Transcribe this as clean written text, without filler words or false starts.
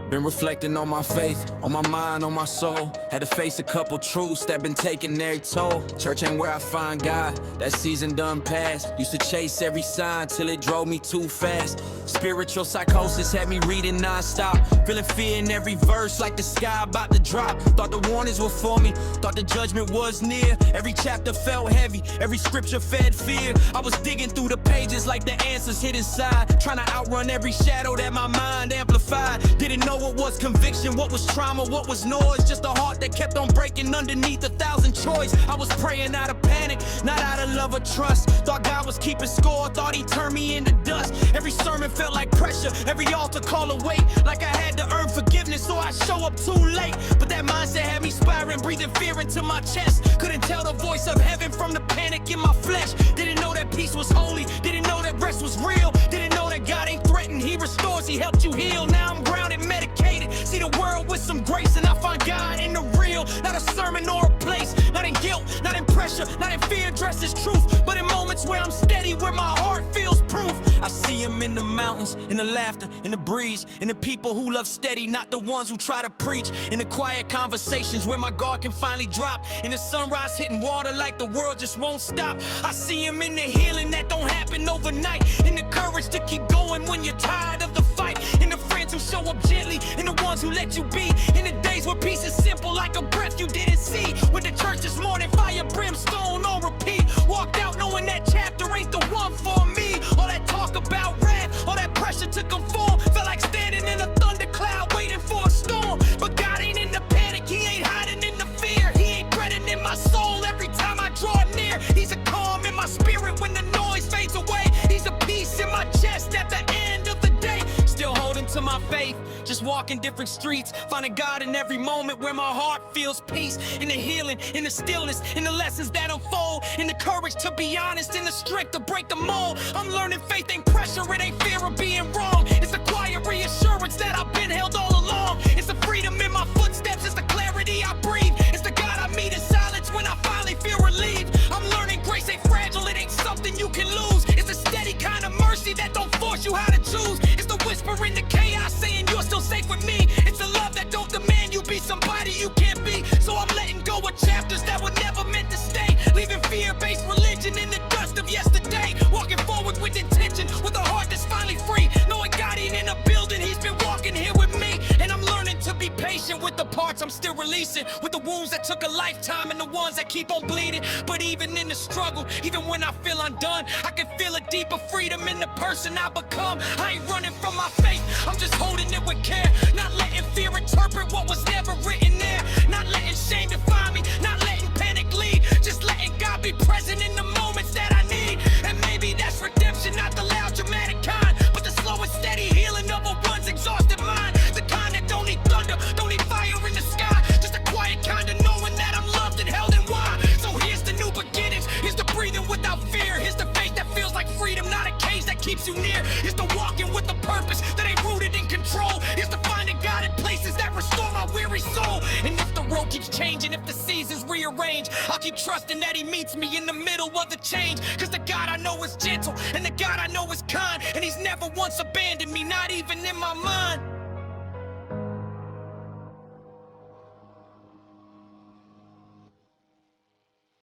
Been reflecting on my faith, on my mind, on my soul. Had to face a couple truths that been taking their toll. Church ain't where I find God, that season done passed. Used to chase every sign till it drove me too fast. Spiritual psychosis had me reading nonstop. Feeling fear in every verse like the sky about to drop. Thought the warnings were for me, thought the judgment was near. Every chapter felt heavy, every scripture fed fear. I was digging through the pages like the answers hid inside. Trying to outrun every shadow that my mind amplified. Didn't know what was conviction, what was trauma, what was noise. Just a heart that kept on breaking underneath 1,000 choice. I was praying out of panic, not out of love or trust. Thought God was keeping score, thought he turned me into dust. Every sermon felt like pressure, every altar call away. Like I had to earn forgiveness, so I show up too late. But that mindset had me spiraling, breathing fear into my chest. Couldn't tell the voice of heaven from the panic in my flesh. Didn't know that peace was holy, didn't know that rest was real. Didn't know that God ain't threatened, he restores, he helped you heal. Now I'm grounded, medicated, see the world with some grace. And I find God in the real, not a sermon or a place. Not in guilt, not in pressure, not in fear, dresses truth. But in moments where I'm steady, where my heart feels proof. I see him in the mountains, in the laughter, in the breeze, in the people who love steady, not the ones who try to preach. In the quiet conversations where my guard can finally drop. In the sunrise hitting water like the world just won't stop. I see him in the healing that don't happen overnight. In the courage to keep going when you're tired of the fight. In the friends who show up gently, in the ones who let you be. In the days where peace is simple like a breath you didn't see. When the church this morning, fire, brimstone on repeat. Walked out knowing that chapter ain't the one for me. All that talk about wrath, all that pressure to conform. Felt like standing in a thundercloud waiting for a storm. But God ain't in the panic, he ain't hiding in the fear. He ain't threatening my soul every time I draw near. He's a calm in my spirit when the noise fades away. He's a peace in my chest at the end of the day. Still holding to my faith, just walking different streets, finding God in every moment where my heart feels peace. In the healing, in the stillness, in the lessons that unfold, in the courage to be honest, in the strength to break the mold. I'm learning faith ain't pressure, it ain't fear of being wrong. It's the quiet reassurance that I've been held all along. It's the freedom in my footsteps, it's the clarity I breathe. It's the God I meet in silence when I finally feel relieved. I'm learning grace ain't fragile, it ain't something you can lose. It's a steady kind of mercy that don't force you how to choose. It's the whisper in the chaos saying you're still safe with me. It's the love that don't demand you be somebody you can't be. So I'm letting go of chapters that were never meant to stay. Leaving fear-based religion in the dust of yesterday. Walking forward with intention, with a heart that's finally free. Knowing God ain't in a building, he's been walking here with me. And I'm learning to be patient with the parts I'm still releasing. With the wounds that took a lifetime and the ones that keep on bleeding. But even in the struggle, even when I feel undone, I can feel a deeper freedom in the person I become. I ain't running from my faith, I'm just holding it with care. Not letting fear interpret what was never written there. Not letting shame define me, not letting panic lead. Just letting God be present in the moments that I need. And maybe that's redemption, not the loud dramatic kind, but the slow and steady healing of a once exhausted mind. The kind that don't need thunder, don't need fire in the sky. Just a quiet kind of knowing that I'm loved and held in why. So here's the new beginnings, here's the breathing without fear. Here's the faith that feels like freedom, not a cage that keeps you near. Here's the walking with a purpose that ain't rooted in control. Here's the finding God in places that restore my weary soul. And if the road keeps changing, if the seasons rearrange, I'll keep trusting that he meets me in the middle of the change. Cause the God I know is gentle, and the God I know is kind, and he's never once abandoned me, not even in my mind.